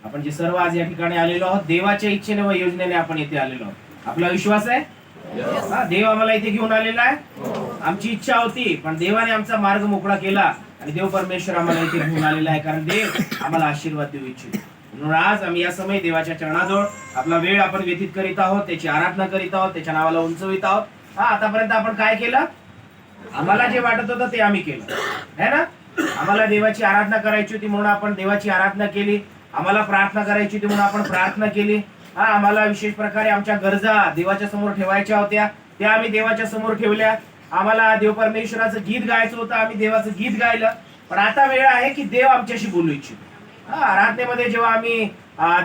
आपण जे सर्व आज या ठिकाणी आलेलो आहोत देवाच्या इच्छेने व योजनेने आपण येथे आलेलो आहोत. आपला विश्वास आहे देव आम्हाला इथे घेऊन आलेला आहे. आमची इच्छा होती पण देवाने आमचा मार्ग मोकळा केला आणि देव परमेश्वर आम्हाला इथे घेऊन आलेला आहे कारण देव आम्हाला आशीर्वाद देऊ इच्छितो. म्हणून आज आम्ही या समय देवाच्या चरणाजवळ आपला वेळ आपण व्यतीत करीत आहोत, त्याची आराधना करीत आहोत, त्याच्या नावाला उंचवित आहोत. आतापर्यंत आपण काय केलं? आम्हाला जे वाटत होतं ते आम्ही केलं है ना. आम्हाला देवाची आराधना करायची होती म्हणून आपण देवाची आराधना केली. आम्हाला प्रार्थना करायची होती म्हणून आपण प्रार्थना केली. आम्हाला विशेष प्रकारे आमच्या गरजा देवाच्या समोर ठेवायच्या होत्या, त्या आम्ही देवाच्या समोर ठेवल्या. आम्हाला देव परमेश्वराचं गीत गायचं होतं, आम्ही देवाचं गीत गायलं. पण आता वेळ आहे की देव आमच्याशी बोलू इच्छितो. आराधनेमध्ये जेव्हा आम्ही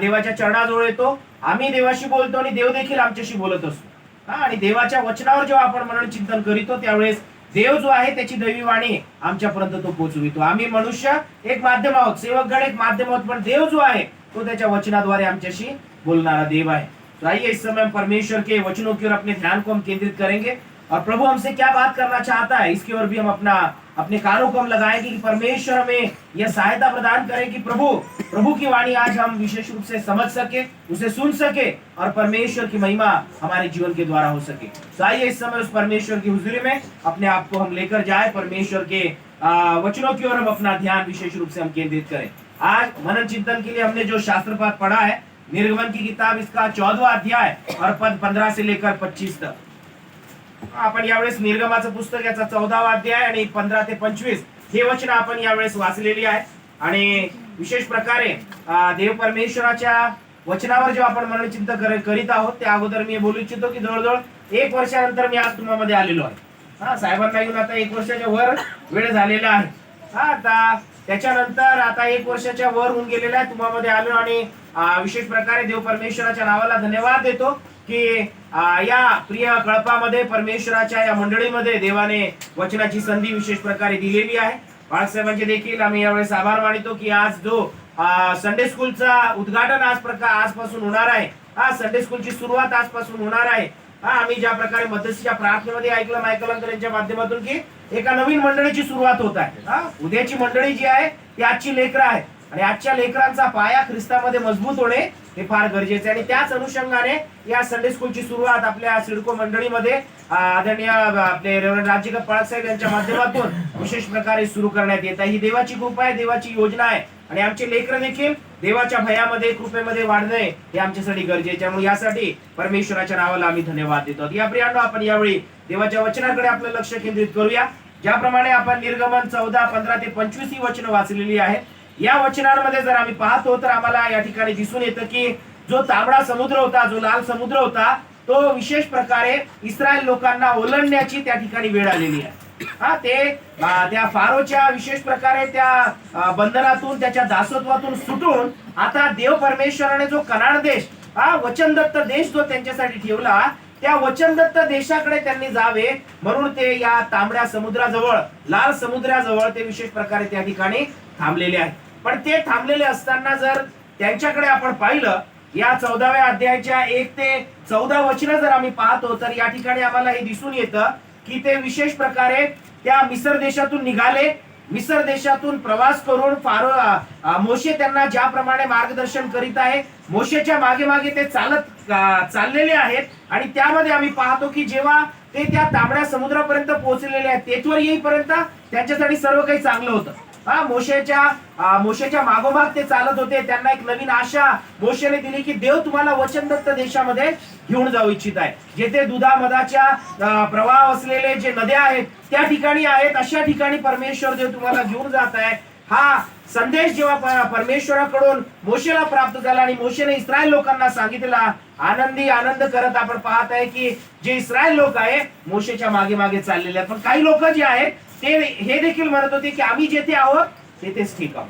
देवाच्या चरणाजवळ येतो आम्ही देवाशी बोलतो आणि देव देखील आमच्याशी बोलत असतो. आणि देवाच्या वचनावर जेव्हा आपण मनन चिंतन करीतो त्यावेळेस देव जो आहे त्याची दैवी वाणी आमच्यापर्यंत तो पोहोचवितो. आम्ही मनुष्य एक माध्यम आहोत, सेवकगण एक माध्यम आहोत, पण देव जो आहे तो त्याच्या वचनाद्वारे आमच्याशी बोलणारा देव है. तो आइए इस समय हम परमेश्वर के वचनों की ओर अपने ध्यान को हम केंद्रित करेंगे और प्रभु हमसे क्या बात करना चाहता है इसकी ओर भी हम अपने कानों को हम लगाएंगे कि परमेश्वर हमें यह सहायता प्रदान करे कि प्रभु की वाणी आज हम विशेष रूप से समझ सके, उसे सुन सके और परमेश्वर की महिमा हमारे जीवन के द्वारा हो सके. तो आइए इस समय उस परमेश्वर की हुजूरी में अपने आप को हम लेकर जाए, परमेश्वर के वचनों की ओर हम अपना ध्यान विशेष रूप से हम केंद्रित करें. आज मनन चिंतन के लिए हमने जो शास्त्र पाठ पढ़ा है निर्गमन की किताब इसका 14वां अध्याय और पद 15 से लेकर 25 तक. आपण यावेळेस निर्गमाचं पुस्तक याचा 14वां अध्याय आणि 15 ते 25 हे वचन आपण यावेळेस वाचलेली आहे. आणि विशेष प्रकारे देव परमेश्वराच्या वचनावर जेव्हा आपण मनन चिंतन करीत आहोत त्या अगोदर मी बोलू इच्छितो की जवळजवळ 1 वर्षानंतर मी आज तुम्हामध्ये आलेलो आहे. साहेबांना येऊन आता 1 वर्षाच्या वर वेळ झालेला आहे. आता त्याच्यानंतर आता 1 वर्षाच्या वर होऊन गेलेला आहे, तुम्हामध्ये आलो आणि विशेष प्रकारे देव परमेश्वराच्या नावाला धन्यवाद देतो की या प्रिय कळपामध्ये परमेश्वराच्या या मंडळीमध्ये देवाने वचनाची संधी विशेष प्रकारे दिलेली आहे. बाळासाहेबांचे देखील आम्ही यावेळेस आभार मानितो की आज जो संडे स्कूलचा उद्घाटन आजपासून होणार आहे, संडे स्कूलची सुरुवात आजपासून होणार आहे. आम्ही ज्या प्रकारे मध्यस्थीच्या प्रार्थनेमध्ये ऐकलं मायकल यांच्या माध्यमातून की एका नवीन मंडळीची सुरुवात होत आहे. उद्याची मंडळी जी आहे ती आजची लेकरं आहे आणि आजच्या लेकरांचा पाया ख्रिस्तामध्ये मजबूत होणे हे फार गरजेचे आहे. आणि त्याच अनुषंगाने या संडे स्कूलची सुरुवात आपल्या सिडको मंडळीमध्ये आदरणीय आपले रेव्हरंड राजकीय पाळसाहेब यांच्या माध्यमातून विशेष प्रकारे सुरू करण्यात येत आहे. ही देवाची कृपा आहे, देवाची योजना आहे आणि आमचे लेकरं देखील देवाच्या भयामध्ये कृपेमध्ये वाढणे हे आमच्यासाठी गरजेचे आहे. यासाठी परमेश्वराच्या नावाला आम्ही धन्यवाद देतो. या प्रियांनो आपण यावेळी देवाच्या वचनाकडे आपलं लक्ष केंद्रित करूया. ज्याप्रमाणे आपण निर्गमन 14, 15 ते 25 ही वचनं वाचलेली आहेत. या वचनांमध्ये जर आम्ही पाहतो तर आम्हाला या ठिकाणी दिसून येतं की जो तांबडा समुद्र होता, जो लाल समुद्र होता, तो विशेष प्रकारे इस्रायल लोकांना ओलांडण्याची त्या ठिकाणी वेळ आलेली आहे. त्या फारोच्या विशेष प्रकारे त्या बंधनातून त्याच्या दासत्वातून सुटून आता देव परमेश्वराने जो कनान देश वचनदत्त देश जो त्यांच्यासाठी ठेवला त्या वचनदत्त देशाकडे त्यांनी जावे म्हणून ते या तांबड्या समुद्राजवळ, लाल समुद्राजवळ ते विशेष प्रकारे त्या ठिकाणी थांबलेले आहेत. पण ते थांबलेले असताना जर त्यांच्याकडे आपण पाहिलं या 14व्या अध्यायाच्या 1 ते 14 वचनं जर आम्ही पाहतो तर या ठिकाणी आम्हाला हे दिसून येतं की ते विशेष प्रकारे त्या मिस्र देशातून निघाले. मिस्र देशातून प्रवास करून फारो मोशे त्यांना ज्याप्रमाणे मार्गदर्शन करीत आहे मोशेच्या मागे मागे ते चाललेले आहेत. आणि त्यामध्ये आम्ही पाहतो की जेव्हा ते त्या तांबड्या समुद्रापर्यंत पोहोचलेले आहेत तेथवर येईपर्यंत त्यांच्यासाठी सर्व काही चांगलं होतं. मोशेच्या मागोमाग ते चालत होते. त्यांना एक नवीन आशा मोशेने दिली की देव तुम्हाला वचनदत्त देशामध्ये घेऊन जाऊ इच्छित आहे. जेथे दुधामधाच्या प्रवाह असलेले जे नद्या आहेत त्या ठिकाणी आहेत, अशा ठिकाणी परमेश्वर देव तुम्हाला घेऊन जात आहे. हा संदेश जेव्हा परमेश्वराकडून मोशेला प्राप्त झाला आणि मोशेने इस्रायल लोकांना सांगितला, आनंद करत आपण पाहत आहे की जे इस्रायल लोक आहे मोशेच्या मागे मागे चाललेले आहेत. पण काही लोक जे आहेत ते हे देखील म्हणत होते की आम्ही जेथे आहोत तेथेच ठीक आहोत,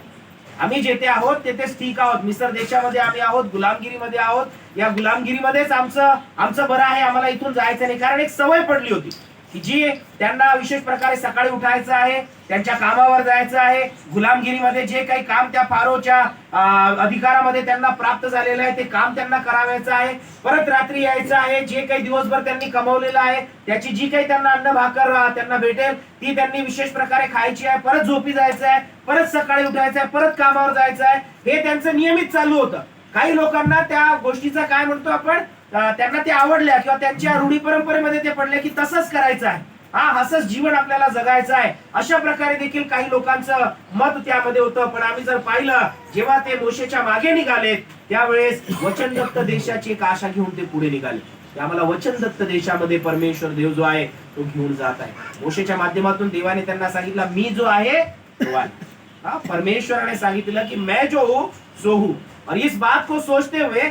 आम्ही जेथे आहोत तेथेच ठीक आहोत. मिस्र देशामध्ये आम्ही आहोत, गुलामगिरीमध्ये आहोत, या गुलामगिरीमध्येच आमचं बरं आहे, आम्हाला इथून जायचं नाही. कारण एक सवय पडली होती. की जी त्यांना विशेष प्रकारे सकाळी उठायचं आहे, त्यांच्या कामावर जायचं आहे, गुलामगिरीमध्ये जे काही काम त्या फारोच्या अधिकारामध्ये त्यांना प्राप्त झालेलं आहे ते काम त्यांना करावायचं आहे, परत रात्री यायचं आहे, जे काही दिवसभर त्यांनी कमवलेलं आहे त्याची जी काही त्यांना अन्न भाकर त्यांना भेटेल ती त्यांनी विशेष प्रकारे खायची आहे, परत झोपी जायचं आहे, परत सकाळी उठायचं आहे, परत कामावर जायचं आहे, हे त्यांचं नियमित चालू होतं. काही लोकांना त्या गोष्टीचा काय म्हणतो आपण, त्यांना ते आवडल्या किंवा त्यांच्या रूढी परंपरेमध्ये ते पडले की तसंच करायचं आहे, असंच जीवन आपल्याला जगायचं आहे, अशा प्रकारे देखील काही लोकांचं मत त्यामध्ये होतं. पण आम्ही जर पाहिलं जेव्हा ते मोशेच्या मागे निघाले त्यावेळेस वचनदत्त देशाची एक आशा घेऊन ते पुढे निघाले. आम्हाला वचनदत्त देशामध्ये परमेश्वर देव जो आहे तो घेऊन जात आहे. मोशेच्या माध्यमातून देवाने त्यांना सांगितलं मी जो आहे तो आहे. परमेश्वराने सांगितलं की मैं जो हूं सो हूं. और इस बात को सोचते हुए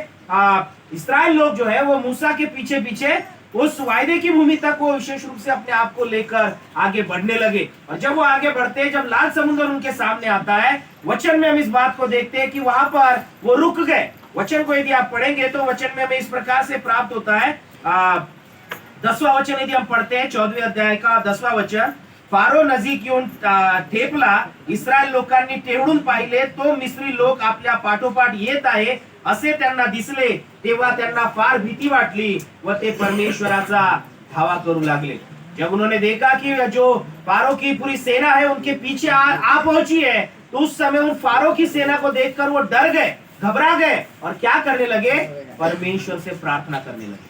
इस्राएल लोग जो है वो मूसा के पीछे पीछे उस वायदे की भूमि तक वो विशेष रूप से अपने आप को लेकर आगे बढ़ने लगे. और जब वो आगे बढ़ते हैं, जब लाल समुद्र उनके सामने आता है, वचन में हम इस बात को देखते हैं कि वहां पर वो रुक गए. वचन को यदि आप पढ़ेंगे तो वचन में हमें इस प्रकार से प्राप्त होता है. 10वां वचन यदि हम पढ़ते हैं 14वें अध्याय का 10वां वचन, फारो नजीक येऊन ठेपला, इस्रायल लोकांनी टेवडून पाहिले तो मिस्री लोक आपल्या पाठोपाठ येत आहे असे त्यांना दिसले, तेव्हा त्यांना फार भीती वाटली व ते परमेश्वराचा धावा करू लागले. जब उन्होंने देखा कि जो फारो की पूरी सेना है उनके पीछे आ पहुंची है, तो उस समय उन फारो की सेना को देखकर वो डर गए, घबरा गए और क्या करने लगे, परमेश्वर से प्रार्थना करने लगे.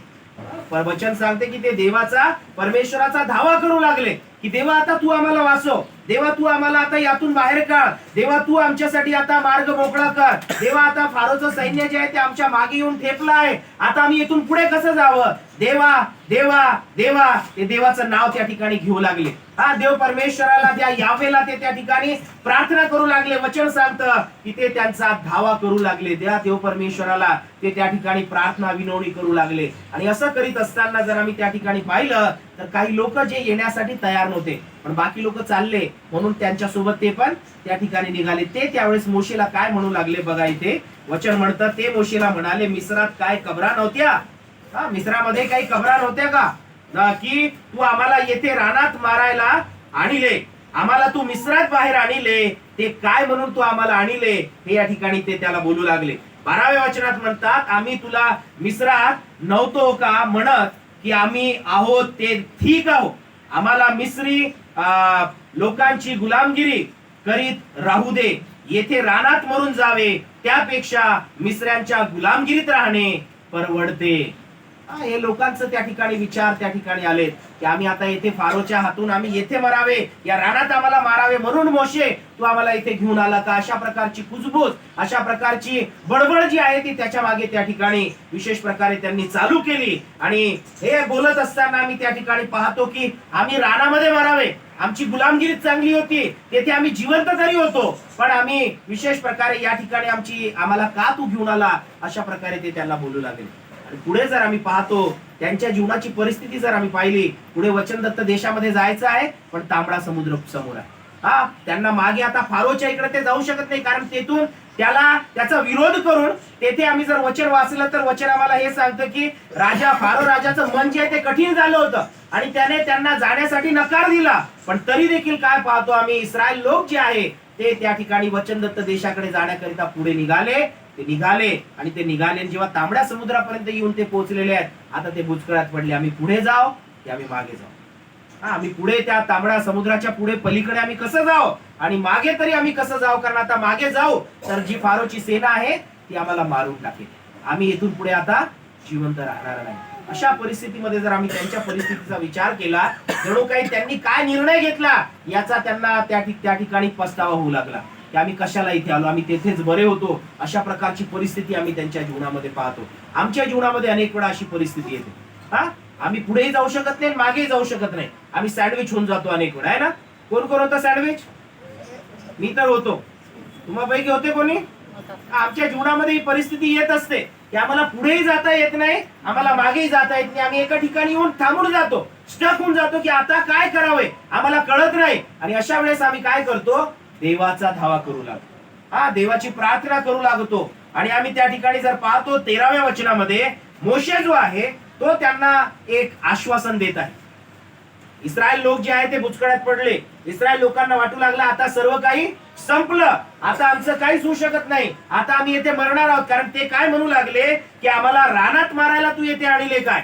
पर वचन सांगते की ते देवाचा परमेश्वराचा धावा करू लागले की देवा आता तू आम्हाला वाचव, देवा तू आम्हाला आता यातून बाहेर काढ, देवा तू आमच्यासाठी आता मार्ग मोकळा कर, देवा आता फारोचं सैन्य जे आहे ते आमच्या मागे येऊन ठेपलं आहे, आता आम्ही इथून पुढे कसं जावं, देवा देवा देवा. ते देवाचं नाव त्या ठिकाणी घेऊ लागले. देव परमेश्वराला त्या यावेला ते त्या ठिकाणी प्रार्थना करू लागले. वचन सांगतं की ते त्यांचा धावा करू लागले, देव परमेश्वराला ते त्या ठिकाणी प्रार्थना विनवणी करू लागले. आणि असं करीत असताना जर आम्ही त्या ठिकाणी पाहिलं तर काही लोक जे येण्यासाठी तयार नव्हते, पण बाकी लोक चालले म्हणून त्यांच्या सोबत ते पण त्या ठिकाणी निघाले. ते त्यावेळेस मोशेला काय म्हणू लागले बघा, इथे वचन म्हणतं ते मोशेला म्हणाले, मिस्रात काय कबरा नव्हत्या, मिस्रामध्ये काही कबरा नव्हत्या का, की तू आम्हाला येथे रानात मारायला आणले, आम्हाला तू मिस्रात बाहेर आणले, ते काय म्हणून तू आम्हाला आणले, हे या ठिकाणी ते त्याला बोलू लागले. 12व्या वचनात म्हणतात, आम्ही तुला मिस्रात नव्हतो का म्हणत की आम्ही आहोत ते ठीक आहोत, आम्हाला मिस्री लोकांची गुलामगिरी करीत राहू दे, येथे रानात मरून जावे त्यापेक्षा मिस्र्यांच्या गुलामगिरीत राहणे परवडते. हे लोकांचं त्या ठिकाणी विचार त्या ठिकाणी आले की आम्ही आता येथे फारोच्या हातून आम्ही येथे मरावे, या रानात आम्हाला मारावे, म्हणून मोशे तू आम्हाला इथे घेऊन आला का, अशा प्रकारची कुजबूज, अशा प्रकारची बडबड जी आहे ती त्याच्या मागे त्या ठिकाणी विशेष प्रकारे त्यांनी चालू केली. आणि हे बोलत असताना आम्ही त्या ठिकाणी पाहतो की आम्ही रानामध्ये मरावे, आमची गुलामगिरी चांगली होती, तेथे आम्ही जिवंत तरी होतो, पण आम्ही विशेष प्रकारे या ठिकाणी आम्हाला का तू घेऊन आला, अशा प्रकारे ते त्यांना बोलू लागले. पुढे जर आम्ही पाहतो त्यांच्या जीवनाची परिस्थिती जर आम्ही पाहिली, पुढे वचनदत्त देशामध्ये जायचं आहे पण तांबडा समुद्र समोर आहे. त्यांना मागे आता फारोच्या इकडे ते जाऊ शकत नाही, कारण तेथून त्याचा विरोध करून तेथे आम्ही जर वचन वाचलं तर वचन आम्हाला हे सांगतं की फारो राजाचं मन जे आहे ते कठीण झालं होतं आणि त्याने त्यांना जाण्यासाठी नकार दिला. पण तरी देखील काय पाहतो आम्ही, इस्रायल लोक जे आहे ते त्या ठिकाणी वचनदत्त देशाकडे जाण्याकरिता पुढे निघाले. ते निघाले जेव्हा तांबड्या समुद्रापर्यंत येऊन ते पोहोचलेले आहेत, आता ते बुचकळ्यात पडले, आम्ही पुढे जाऊ की आम्ही मागे जाऊ, आम्ही पुढे त्या तांबड्या समुद्राच्या पुढे पलीकडे आम्ही कसं जाऊ आणि मागे तरी आम्ही कसं जाऊ, कारण आता मागे जाऊ तर जी फारोची सेना आहे ती आम्हाला मारून टाकेल, आम्ही इथून पुढे आता जिवंत राहणार नाही. अशा परिस्थितीमध्ये जर आम्ही त्यांच्या परिस्थितीचा विचार केला, जणू काही त्यांनी काय निर्णय घेतला याचा त्यांना त्या ठिकाणी पस्तावा होऊ लागला की आम्ही कशाला इथे आलो, आम्ही तेथेच बरे होतो. अशा प्रकारची परिस्थिती आम्ही त्यांच्या जीवनामध्ये पाहतो. आमच्या जीवनामध्ये अनेक वेळा अशी परिस्थिती येते, आम्ही पुढेही जाऊ शकत नाही मागेही जाऊ शकत नाही, आम्ही सँडविच होऊन जातो अनेक वेळा, आहे ना. कोण कोण होतं सँडविच? मी तर होतो, तुम्हापैकी होते कोणी? आमच्या जीवनामध्ये ही परिस्थिती येत असते की आम्हाला पुढेही जाता येत नाही, आम्हाला मागेही जाता येत नाही, आम्ही एका ठिकाणी येऊन थांबून जातो, स्टक होऊन जातो की आता काय करावे आम्हाला कळत नाही. आणि अशा वेळेस आम्ही काय करतो, देवाचा धावा करू लागतो, देवाची प्रार्थना करू लागतो. आणि आम्ही त्या ठिकाणी जर पाहतो 13व्या वचनामध्ये मोशे जो आहे तो त्यांना एक आश्वासन देत आहे. इस्रायल लोक जे आहे ते बुचकळ्यात पडले. इस्रायल लोकांना वाटू लागला आता सर्व काही संपलं, आता आमचं काहीच होऊ शकत नाही, आता आम्ही येथे मरणार आहोत. कारण ते काय म्हणू लागले की आम्हाला रानात मारायला तू येथे आणले काय?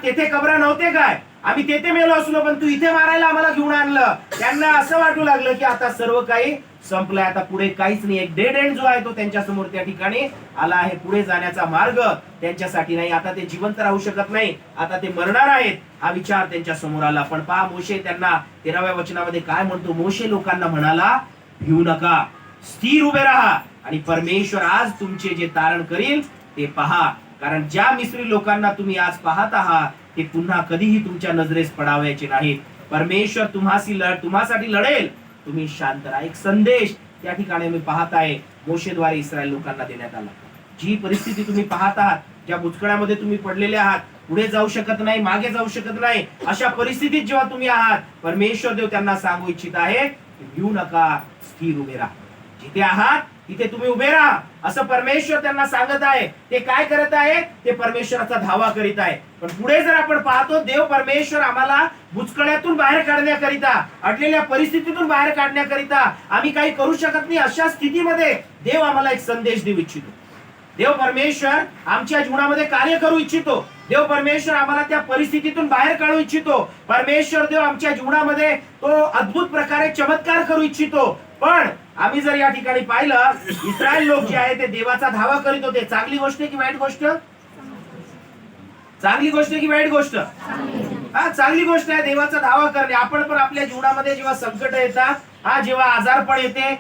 तेथे कबरा नव्हते काय? आम्ही तेथे मेलो असलो पण तू इथे मारायला आम्हाला घेऊन आणलं. त्यांना असं वाटू लागलं की आता सर्व काही संपलंय, आता पुढे काहीच नाही. एक डेड एंड जो आहे तो त्यांच्या समोर त्या ठिकाणी आला आहे. पुढे जाण्याचा मार्ग त्यांच्यासाठी नाही. आता ते जिवंत राहू शकत नाही, आता ते मरणार आहेत हा विचार त्यांच्या समोर आला. पण पहा मोशे त्यांना 13व्या वचनामध्ये काय म्हणतो. मोशे लोकांना म्हणाला, भिऊ नका, स्थिर उभे राहा आणि परमेश्वर आज तुमचे जे तारण करील ते पहा. कारण ज्या मिस्री लोकांना तुम्ही आज पाहत आहात ते पुन्हा कधीही तुमच्या नजरेस पडावयाचे नाहीत. परमेश्वर तुम्हासाठी लढेल, तुम्ही शांत राहा. एक संदेश त्या ठिकाणी मी पाहत आहे मोशेद्वारे इस्रायल लोकांना देण्यात आला. जी परिस्थिती तुम्ही पाहत आहात, ज्या बुचकळ्यामध्ये तुम्ही पडलेले आहात, पुढे जाऊ शकत नाही, मागे जाऊ शकत नाही, अशा परिस्थितीत जेव्हा तुम्ही आहात, परमेश्वर देव त्यांना सांगू इच्छित आहे की भिऊ नका, स्थिर उभे राहा. जिथे आहात तिथे तुम्ही उभे राहा असं परमेश्वर त्यांना सांगत आहे. ते काय करत आहे? ते परमेश्वराचा धावा करीत आहे. पण पुढे जर आपण पाहतो, देव परमेश्वर आम्हाला बुचकळ्यातून बाहेर काढण्याकरिता, अडलेल्या परिस्थितीतून बाहेर काढण्याकरिता आम्ही काही करू शकत नाही, अशा स्थितीमध्ये देव आम्हाला एक संदेश देऊ इच्छितो. देव परमेश्वर आमच्या जीवनामध्ये कार्य करू इच्छितो. देव परमेश्वर आम्हाला त्या परिस्थितीतून बाहेर काढू इच्छितो. परमेश्वर देव आमच्या जीवनामध्ये तो अद्भुत प्रकारे चमत्कार करू इच्छितो. पण आम्ही जर या ठिकाणी पाहिलं, इस्रायल लोक जे आहे ते देवाचा धावा करीत होते. चांगली गोष्ट की वाईट गोष्ट? चांगली गोष्ट की वाईट गोष्ट? चांगली गोष्ट आहे देवाचा धावा करणे. आपण पण आपल्या जीवनामध्ये जेव्हा संकट येतात, जेव्हा आजारपण येते,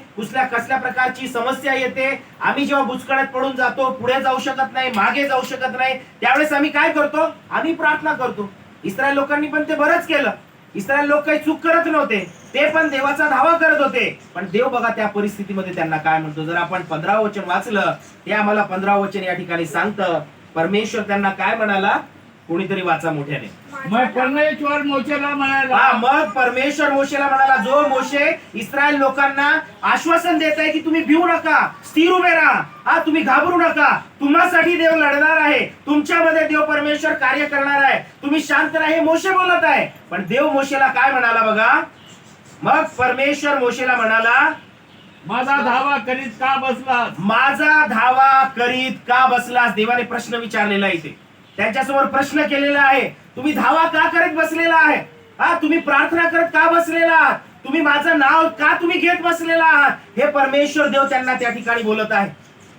कसल्या प्रकारची समस्या येते, आम्ही जेव्हा बुचकळ्यात पडून जातो, पुढे जाऊ शकत नाही, मागे जाऊ शकत नाही, त्यावेळेस आम्ही काय करतो? आम्ही प्रार्थना करतो. इस्रायल लोकांनी पण ते बरंच केलं. इस्रायल लोक काही चूक करत नव्हते, ते पण देवाचा धावा करत होते. पण देव बघा त्या परिस्थितीमध्ये त्यांना काय म्हणतो. जर आपण 15वं वचन वाचलं, ते आम्हाला 15वं वचन या ठिकाणी सांगतं. परमेश्वर त्यांना काय म्हणाला? कोणीतरी वाचा मोठ्याने. मग परमेश्वर मोशेला म्हणाला, मग परमेश्वर मोशेला म्हणाला, जो मोशे इस्रायल लोकांना आश्वासन देत आहे की तुम्ही भिवू नका, स्थिर उभे राहा, तुम्ही घाबरू नका, तुम्हासाठी देव लढणार आहे, तुमच्यामध्ये देव परमेश्वर कार्य करणार आहे, तुम्ही शांत राहा, हे मोशे बोलत आहे. पण देव मोशेला काय म्हणाला बघा. मग परमेश्वर मोशेला म्हणाला, माझा धावा करीत का बसलास? माझा धावा करीत का बसलास? देवाने प्रश्न विचारलेला इथे, त्यांच्यासमोर प्रश्न केलेला आहे. तुम्ही धावा का करत बसलेला आहे? तुम्ही प्रार्थना करत का बसलेला आहात? तुम्ही माझं नाव का तुम्ही घेत बसलेला आहात? हे परमेश्वर देव त्यांना त्या ठिकाणी बोलत आहे.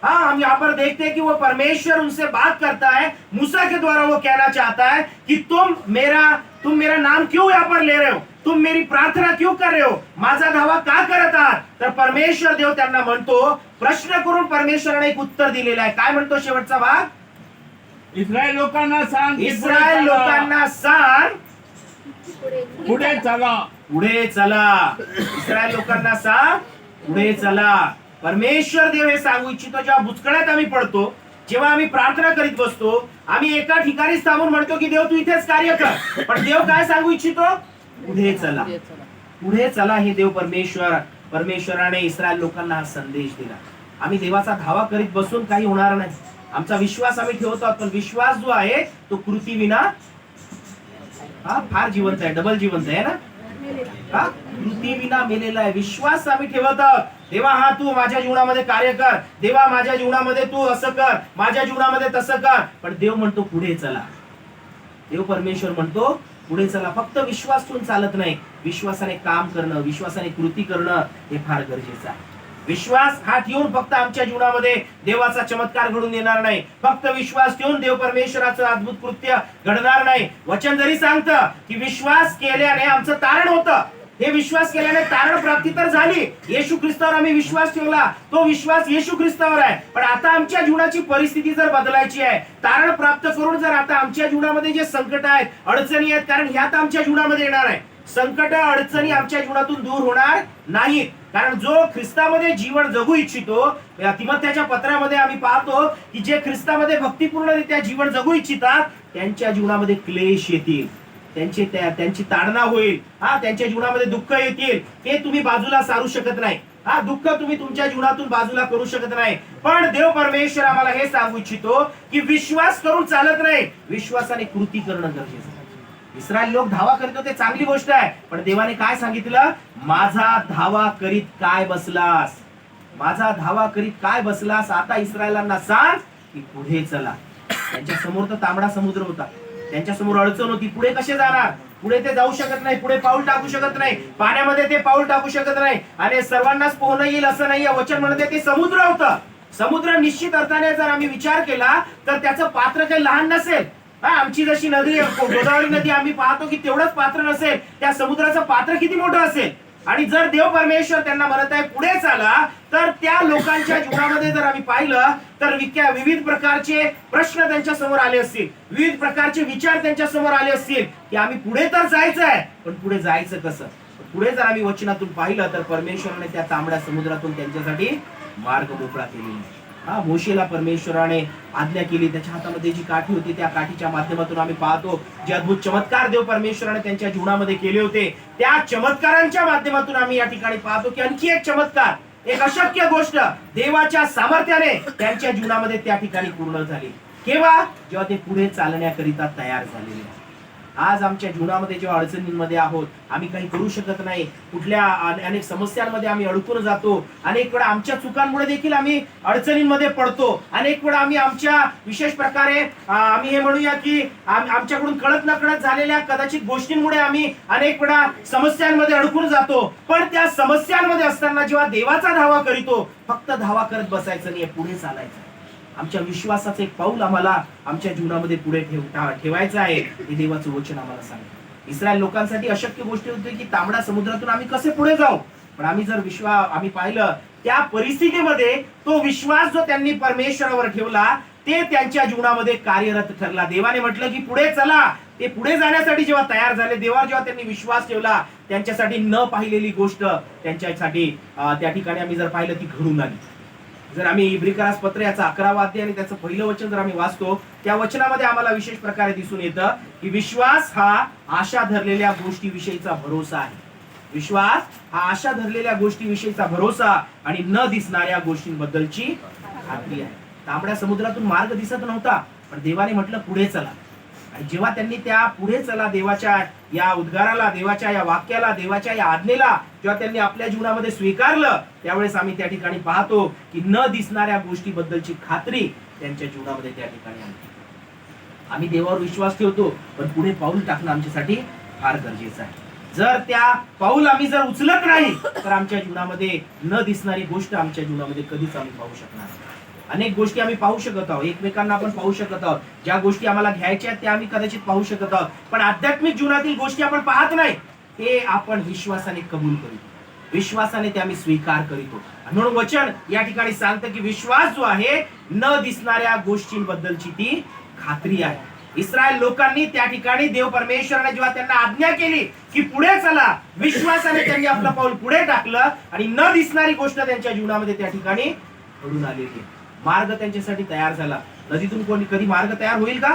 हम यहाँ पर देखते हैं कि वो परमेश्वर उनसे बात करता है. मूसा के द्वारा वो कहना चाहता है कि तुम मेरा नाम क्यों यहाँ पर ले रहे हो? तुम मेरी प्रार्थना क्यों कर रहे हो? माझा धावा का करत आहात? तर परमेश्वर देव त्यांना म्हणतो, प्रश्न करून परमेश्वराने एक उत्तर दिलेलं आहे. काय म्हणतो शेवटचा भाग? इस्रायल लोकांना सांग, इस्रायल लोकांना सांग, पुढे चला, पुढे चला. इस्रायल लोकांना सांग, पुढे चला. परमेश्वर देव हे सांगू इच्छितो, जेव्हा बुचकळ्यात आम्ही पडतो, जेव्हा आम्ही प्रार्थना करीत बसतो, आम्ही एका ठिकाणीच थांबून म्हणतो की देव तू इथेच कार्य कर. पण देव काय सांगू इच्छितो? पुढे चला, पुढे चला. हे देव परमेश्वराने इस्रायल लोकांना हा संदेश दिला. आम्ही देवाचा धावा करीत बसून काही होणार नाही. आमचा विश्वास आम्ही ठेवतो, पण विश्वास जो आहे तो कृती विना फार जिवंत आहे, डबल जिवंत आहे ना. कृती विना मेलेला आहे. विश्वास आम्ही ठेवत आहोत. देवा तू माझ्या जीवनामध्ये कार्य कर, देवा माझ्या जीवनामध्ये तू असं कर, माझ्या जीवनामध्ये तसं कर. पण देव म्हणतो पुढे चला. देव परमेश्वर म्हणतो पुढे चला. फक्त विश्वास ठेवून चालत नाही, विश्वासाने काम करणं, विश्वासाने कृती करणं हे फार गरजेचं आहे. विश्वास ठेवून फक्त आमच्या जीवनामध्ये देवाचा चमत्कार घडून येणार नाही. फक्त विश्वास ठेवून देव परमेश्वराचं अद्भुत कृत्य घडणार नाही. वचन जरी सांगतं की विश्वास केल्याने आमचं तारण होतं, हे विश्वास केल्याने तारण प्राप्ती तर झाली. येशू ख्रिस्तावर आम्ही विश्वास ठेवला, तो विश्वास येशू ख्रिस्तावर आहे. पण आता आमच्या जीवनाची परिस्थिती जर बदलायची आहे, तारण प्राप्त करून जर आता आमच्या जीवनामध्ये जे संकट आहेत, अडचणी आहेत, कारण ह्यात आमच्या जीवनामध्ये येणार आहे. संकट अडचणी आमच्या जीवनातून दूर होणार नाहीत. कारण जो ख्रिस्तामध्ये जीवन जगू इच्छितो, तिमोथेच्या पत्रामध्ये आम्ही पाहतो की जे ख्रिस्तामध्ये भक्तिपूर्णरित्या जीवन जगू इच्छितात त्यांच्या जीवनामध्ये क्लेश येतील, त्यांची ताडना होईल, त्यांच्या जीवनामध्ये दुःख येतील. ते तुम्ही बाजूला सारू शकत नाही. दुःख तुम्ही तुमच्या जीवनातून बाजूला करू शकत नाही. पण देव परमेश्वर आम्हाला हे सांगू इच्छितो की विश्वास करून चालत नाही, विश्वासाने कृती करणं गरजेचं आहे. इस्रायल लोक धावा करीत होते, चांगली गोष्ट आहे, पण देवाने काय सांगितलं? माझा धावा करीत काय बसलास? माझा धावा करीत काय बसलास? आता इस्रायलांना सांग की पुढे चला. त्यांच्या समोर तर तांबडा समुद्र होता, त्यांच्या समोर अडचण होती. पुढे कसे जाणार? पुढे ते जाऊ शकत नाही, पुढे पाऊल टाकू शकत नाही, पाण्यामध्ये ते पाऊल टाकू शकत नाही. आणि सर्वांनाच पोहणं येईल असं नाहीये. वचन म्हणते ते समुद्र होतं. समुद्र निश्चित अर्थाने जर आम्ही विचार केला तर त्याचं पात्र काही लहान नसेल. आमची जशी नदी गोदावरी नदी आम्ही पाहतो की तेवढंच पात्र नसेल, त्या समुद्राचं पात्र किती मोठं असेल. आणि जर देव परमेश्वर त्यांना म्हणत आहे पुढे चाला, तर त्या लोकांच्या जीवनामध्ये जर आम्ही पाहिलं तर विविध प्रकारचे प्रश्न त्यांच्या समोर आले असतील, विविध प्रकारचे विचार त्यांच्या समोर आले असतील की आम्ही पुढे तर जायचं आहे, पण पुढे जायचं कसं? पुढे जर आम्ही वचनातून पाहिलं तर परमेश्वराने त्या तांबड्या समुद्रातून त्यांच्यासाठी मार्ग मोकळा केलेला. मोशेला परमेश्वराने आज्ञा केली, त्याच्या हातामध्ये जी काठी होती त्या काठीच्या माध्यमातून आम्ही पाहतो जे अद्भुत चमत्कार देव परमेश्वराने त्यांच्या जीवनामध्ये केले होते. त्या चमत्कारांच्या माध्यमातून आम्ही या ठिकाणी पाहतो की आणखी एक चमत्कार, एक अशक्य गोष्ट देवाच्या सामर्थ्याने त्यांच्या जीवनामध्ये त्या ठिकाणी पूर्ण झाली. केव्हा? जेव्हा ते पुढे चालण्याकरिता तयार झालेले. आज आमच्या जीवनामध्ये जेव्हा अडचणींमध्ये आहोत, आम्ही काही करू शकत नाही, कुठल्या अनेक समस्यांमध्ये आम्ही अडकून जातो, अनेक वेळा आमच्या चुकांमुळे देखील आम्ही अडचणींमध्ये पडतो, अनेक वेळा आम्ही आमच्या विशेष प्रकारे आम्ही हे म्हणूया की आमच्याकडून कळत नकळत झालेल्या कदाचित गोष्टींमुळे आम्ही अनेक वेळा समस्यांमध्ये अडकून जातो. पण त्या समस्यांमध्ये असताना जेव्हा देवाचा धावा करीतो, फक्त धावा करत बसायचं नाही, पुढे चालायचं. आमच्या विश्वासाचं एक पाऊल आम्हाला आमच्या जीवनामध्ये पुढे ठेवायचं आहे, हे देवाचं वचन आम्हाला सांगतं. इस्रायल लोकांसाठी अशक्य गोष्ट होती की तांबडा समुद्रातून आम्ही कसे पुढे जाऊ. पण आम्ही जर आम्ही पाहिलं त्या परिस्थितीमध्ये तो विश्वास जो त्यांनी परमेश्वरावर ठेवला ते त्यांच्या जीवनामध्ये कार्यरत ठरला. देवाने म्हटलं की पुढे चला. ते पुढे जाण्यासाठी जेव्हा तयार झाले, देवावर जेव्हा त्यांनी विश्वास ठेवला, त्यांच्यासाठी न पाहिलेली गोष्ट त्यांच्यासाठी त्या ठिकाणी आम्ही जर पाहिलं ती घडून आली. जर आम्ही इब्रिकरास पत्र याचा 11वा अध्याय आणि त्याचं पहिलं वचन जर आम्ही वाचतो, त्या वचनामध्ये आम्हाला विशेष प्रकारे दिसून येतं की विश्वास हा आशा धरलेल्या गोष्टीविषयीचा भरोसा आहे. विश्वास हा आशा धरलेल्या गोष्टीविषयीचा भरोसा आणि न दिसणाऱ्या गोष्टींबद्दलची खात्री आहे. तांबड्या समुद्रातून मार्ग दिसत नव्हता, पण देवाने म्हटलं पुढे चला. आणि जेव्हा त्यांनी त्या पुढे चला देवाच्या या उद्गाराला, देवाच्या या वाक्याला, देवाच्या या आज्ञेला जेव्हा त्यांनी आपल्या जीवनामध्ये स्वीकारलं, त्यावेळेस आम्ही त्या ठिकाणी पाहतो की न दिसणाऱ्या गोष्टीबद्दलची खात्री त्यांच्या जीवनामध्ये त्या ठिकाणी आली. आम्ही देवावर विश्वास ठेवतो, पण पुढे पाऊल टाकणं आमच्यासाठी फार गरजेचं आहे. जर त्या पाऊल आम्ही जर उचलत नाही तर आमच्या जीवनामध्ये न दिसणारी गोष्ट आमच्या जीवनामध्ये कधीच आम्ही पाहू शकणार नाही. अनेक गोष्टी आम्ही पाहू शकत आहोत, एकमेकांना आपण पाहू शकत आहोत, ज्या गोष्टी आम्हाला घ्यायच्या आहेत त्या आम्ही कदाचित पाहू शकत आहोत, पण आध्यात्मिक जीवनातील गोष्टी आपण पाहत नाही. ते आपण विश्वासाने कबूल करीतो, विश्वासाने ते आम्ही स्वीकार करीतो. म्हणून वचन या ठिकाणी सांगतं की विश्वास जो आहे न दिसणाऱ्या गोष्टींबद्दलची ती खात्री आहे. इस्रायल लोकांनी त्या ठिकाणी देव परमेश्वराने जेव्हा त्यांना आज्ञा केली की पुढे चला, विश्वासाने त्यांनी आपलं पाऊल पुढे टाकलं आणि न दिसणारी गोष्ट त्यांच्या जीवनामध्ये त्या ठिकाणी घडून आलेली. मार्ग त्यांच्यासाठी तयार झाला. नदीतून कोणी कधी मार्ग तयार होईल का?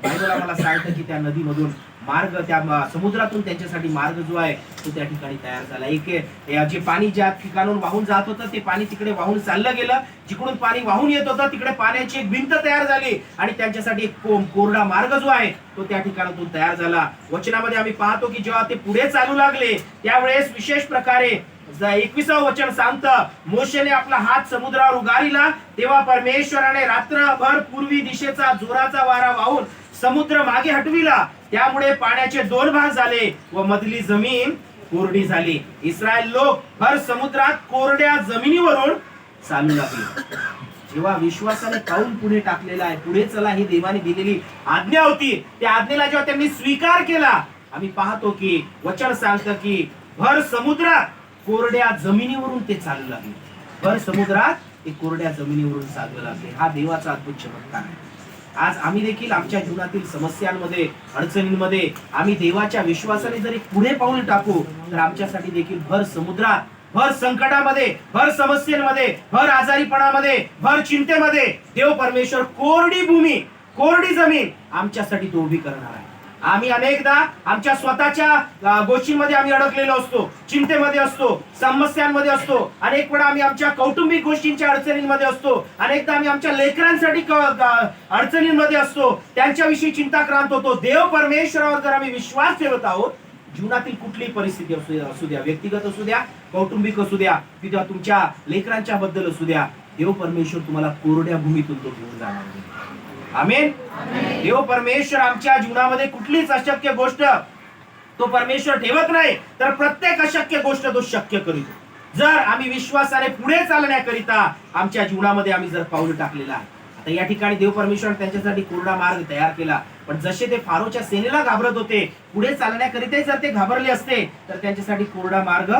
बायबल आम्हाला सांगतं की त्या नदीमधून मार्ग, त्या समुद्रातून त्यांच्यासाठी मार्ग जो आहे तो त्या ठिकाणी तयार झाला. एक जे पाणी ज्या ठिकाणून वाहून जात होतं ते पाणी तिकडे वाहून चाललं गेलं. जिकडून पाणी वाहून येत होतं तिकडे पाण्याची एक भिंत तयार झाली आणि त्यांच्यासाठी एक कोरडा मार्ग जो आहे तो त्या ठिकाणातून तयार झाला. वचनामध्ये आम्ही पाहतो की जेव्हा ते पुढे चालू लागले त्यावेळेस विशेष प्रकारे 21व वचन सांगतं, मोशेने आपला हात समुद्रावर उगारिला तेव्हा परमेश्वराने रात्रभर पूर्वी दिशेचा जोराचा वारा वाहून समुद्र मागे हटविला. त्यामुळे पाण्याचे 2 भाग झाले व मधली जमीन कोरडी झाली. इस्रायल लोक भर समुद्रात कोरड्या जमिनीवरून चालू लागले. जेव्हा विश्वासाने पाऊल पुढे टाकलेला आहे, पुढे चला ही देवाने दिलेली आज्ञा होती, त्या आज्ञेला जेव्हा त्यांनी स्वीकार केला, आम्ही पाहतो की वचन सांगतं की भर समुद्रात कोरड्या जमिनीवरून ते चालू लागले. भर समुद्रात ते कोरड्या जमिनीवरून चालू लागले. हा देवाचा अद्भुत चमत्कार आहे. आज आम्ही देखील आमच्या जीवनातील समस्यांमध्ये, अडचणींमध्ये आम्ही देवाच्या विश्वासाने जरी पुढे पाऊल टाकू तर आमच्यासाठी देखील भर समुद्रात, भर संकटामध्ये, भर समस्यांमध्ये, भर आजारीपणामध्ये, भर चिंतेमध्ये देव परमेश्वर कोरडी भूमी, कोरडी जमीन आमच्यासाठी तो उभी करणार आहे. आम्ही अनेकदा आमच्या स्वतःच्या गोष्टींमध्ये आम्ही अडकलेलो असतो, चिंतेमध्ये असतो, समस्यांमध्ये असतो, अनेक वेळा आम्ही आमच्या कौटुंबिक गोष्टींच्या अडचणींमध्ये असतो, अनेकदा आम्ही आमच्या लेकरांसाठी अडचणींमध्ये असतो, त्यांच्याविषयी चिंताक्रांत होतो. देव परमेश्वरावर जर आम्ही विश्वास ठेवत आहोत, जीवनातील कुठलीही परिस्थिती असू द्या, व्यक्तिगत असू द्या, कौटुंबिक असू द्या, किंवा तुमच्या लेकरांच्या बद्दल असू द्या, देव परमेश्वर तुम्हाला कोरड्या भूमीतून तो घेऊन जाणार नाही. आमेन. देव परमेश्वर आमच्या जीवनामध्ये कुठलीच अशक्य गोष्ट तो परमेश्वर ठेवत नाही, तर प्रत्येक अशक्य गोष्ट तो शक्य करीतो. जर आम्ही विश्वासाने पुढे चालण्याकरिता आमच्या जीवनामध्ये आम्ही जर पाऊल टाकलेलं आहे. आता या ठिकाणी देव परमेश्वर त्यांच्यासाठी कोरडा मार्ग तयार केला, पण जसे ते फारोच्या सेनेला घाबरत होते, पुढे चालण्याकरिता जर ते घाबरले असते तर त्यांच्यासाठी कोरडा मार्ग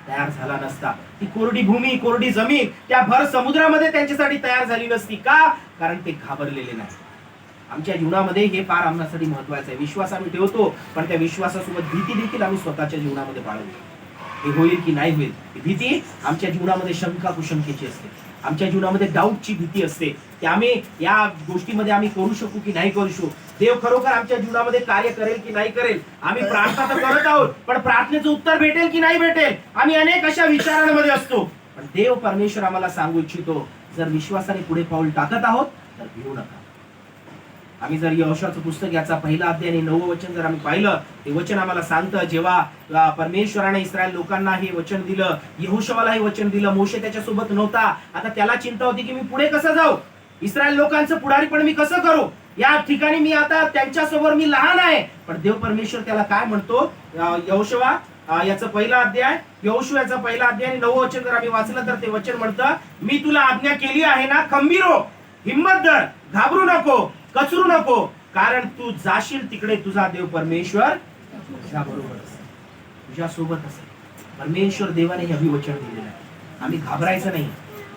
तयार झाला नसता. ती कोरडी भूमी, कोरडी जमीन त्या भर समुद्रामध्ये त्यांच्यासाठी तयार झाली नसती. का? कारण ते घाबरलेले नाही. आमच्या जीवनामध्ये हे फार आमच्यासाठी महत्वाचं आहे. विश्वास आम्ही ठेवतो, पण त्या विश्वासासोबत भीती देखील आम्ही स्वतःच्या जीवनामध्ये बाळगतो. हे होईल की नाही होईल, ही भीती आमच्या जीवनामध्ये शंका कुशंकेची असते. आमच्या जीवनामध्ये डाऊटची भीती असते की आम्ही या गोष्टीमध्ये आम्ही करू शकू की नाही करू शकू, देव खरोखर आमच्या जीवनामध्ये कार्य करेल की नाही करेल. आम्ही प्रार्थना तर करत आहोत, पण प्रार्थनेचं उत्तर भेटेल की नाही भेटेल, आम्ही अनेक अशा विचारांमध्ये असतो. पण देव परमेश्वर आम्हाला सांगू इच्छितो, जर विश्वासाने पुढे पाऊल टाकत आहोत तर भिवू नका. आम्ही जर यहोशूआचं पुस्तक याचा पहिला अध्याय आणि 9वं वचन जर आम्ही पाहिलं, ते वचन आम्हाला सांगतं, जेव्हा परमेश्वराने इस्रायल लोकांना हे वचन दिलं, यहोशूआला हे वचन दिलं, मोशे त्याच्यासोबत नव्हता. आता त्याला चिंता होती की मी पुढे कसं जाऊ, इस्रायल लोकांचं पुढारी पण मी कसं करू, या ठिकाणी मी आता त्यांच्यासोबत मी लहान आहे. पण देव परमेश्वर त्याला काय म्हणतो, यहोशूआ याचा पहिला अध्याय, यहोशूआ याचा पहिला अध्याय आणि 9वं वचन जर आम्ही वाचलं तर ते वचन म्हणतं, मी तुला आज्ञा केली आहे ना, खंबीर हो, हिम्मत धर, घाबरू नको, कचरू नको, कारण तू जाशील तिकडे तुझा देव परमेश्वर तुझ्या बरोबर असेल, तुझ्या सोबत असेल. परमेश्वर देवाने हे अभिवचन दिलेलं आहे. आम्ही घाबरायचं नाही,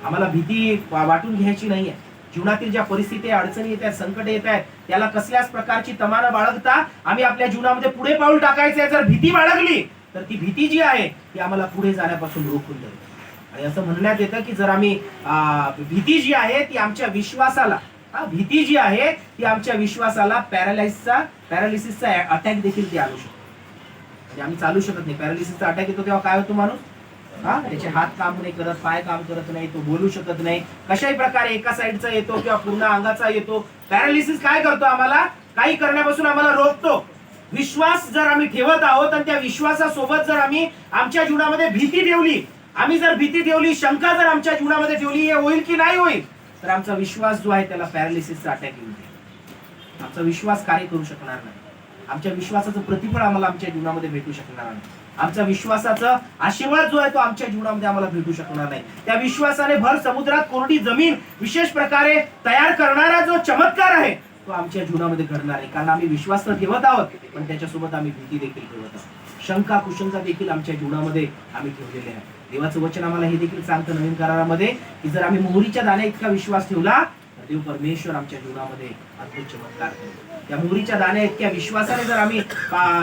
आम्हाला भीती वाटून घ्यायची नाहीये. जीवनातील ज्या परिस्थिती, अडचणी येत आहेत, संकट येत आहेत, त्याला कसल्याच प्रकारची तमा न बाळगता आम्ही आपल्या जीवनामध्ये पुढे पाऊल टाकायचंय. जर भीती बाळगली तर ती भीती जी आहे ती आम्हाला पुढे जाण्यापासून रोखून देईल. आणि असं म्हणण्यात येतं की जर आम्ही भीती जी आहे ती आमच्या विश्वासाला, भीती जी आहे ती आमच्या विश्वासाला पॅरालिसिसचा अटॅक देखील ती आणू शकतो. म्हणजे आम्ही चालू शकत नाही. पॅरालिसिसचा अटॅक येतो तेव्हा काय होतो, माणूस त्याचे हात काम नाही करत, पाय काम करत नाही, तो बोलू शकत नाही, कशाही प्रकारे एका साईडचा येतो किंवा पूर्ण अंगाचा येतो. पॅरालिसिस काय करतो, आम्हाला काही करण्यापासून आम्हाला रोखतो. विश्वास जर आम्ही ठेवत आहोत आणि त्या विश्वासासोबत जर आम्ही आमच्या जीवनामध्ये भीती ठेवली, आम्ही जर भीती ठेवली, शंका जर आमच्या जीवनामध्ये ठेवली, हे होईल की नाही होईल, तर आमचा विश्वास जो आहे त्याला पॅरालिसिसचा अटॅक येईल. आमचा विश्वास कार्य करू शकणार नाही. आमच्या विश्वासाचं प्रतिफळ आम्हाला आमच्या जीवनामध्ये भेटू शकणार नाही. आमच्या विश्वासाचा आशीर्वाद जो आहे तो आमच्या जीवनामध्ये आम्हाला भेटू शकणार नाही. त्या विश्वासाने भर समुद्रात कोरडी जमीन विशेष प्रकारे तयार करणारा जो चमत्कार आहे तो आमच्या जीवनामध्ये घडणार आहे. कारण आम्ही विश्वास तर ठेवत आहोत, पण त्याच्यासोबत आम्ही भीती देखील ठेवत आहोत. शंका कुशंका देखील आमच्या जीवनामध्ये आम्ही ठेवलेले आहे. देवाचं वचन आम्हाला हे देखील सांगतं नवीन करारामध्ये की जर आम्ही मोहरीच्या दाण्या इतका विश्वास ठेवला तर देव परमेश्वर आमच्या जीवनामध्ये अद्भुत चमत्कार करतो. त्या मोहरीच्या दाण्या इतक्या विश्वासाने जर आम्ही